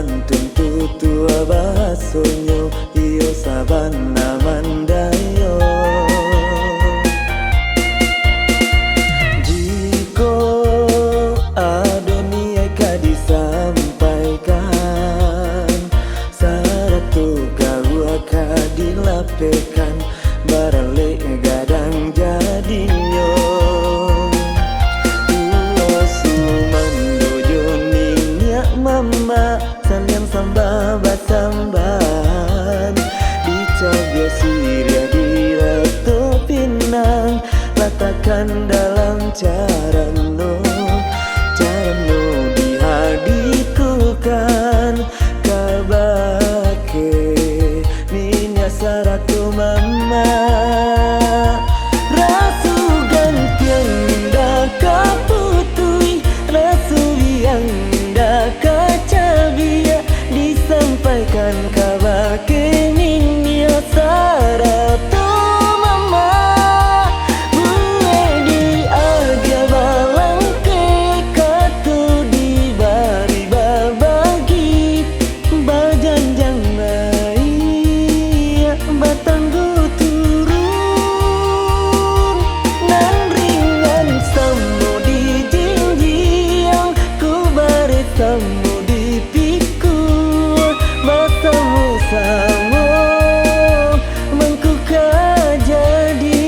santun tutua basonyo iyo sabana mandayo. Jiko adonia ka disampaikan, saratu kau akan dilapekan, barale gadang jadinyo. Mama salian samba basamban dicabia siria di Ratu Pinang, letakkan dalam carano dihadikukan kabake ninya saratu mama. Rasu gantian indah kaputui, rasu yang kacabia disampaikan kabar keninya saratu mama. Bue di aga balang ke katu di bari babagi bajanjang bayi batanggu turun nan ringan samu di jinjiang ku bari samu sama mengku jadi.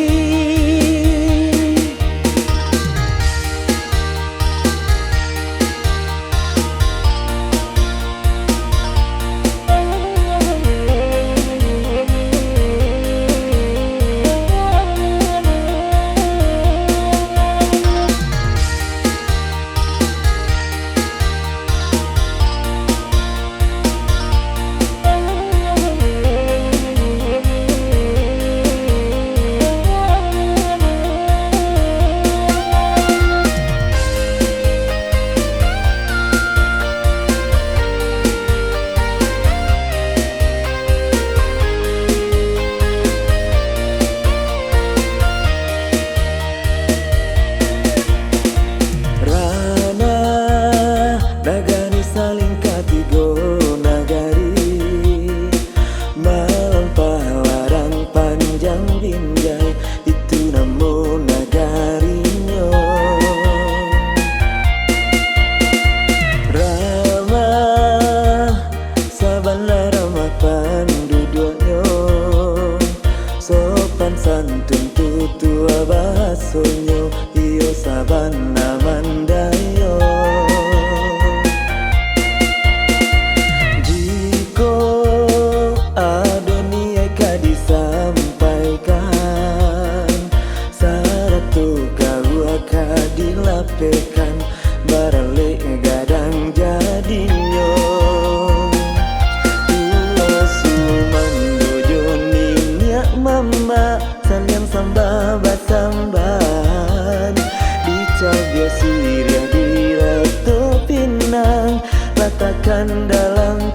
Nagari saling katigo nagari, malam palarang panjang binjai, itu namo nagarinyo. Rama sabana rama panduduanyo, sopan santun tutua basonyo iyo sabana mandayo. Dilapekan barale gadang jadinyo. Suman dojo ninya mama salian samba basamban dicabia siria di Ratu Pinang, letakkan dalam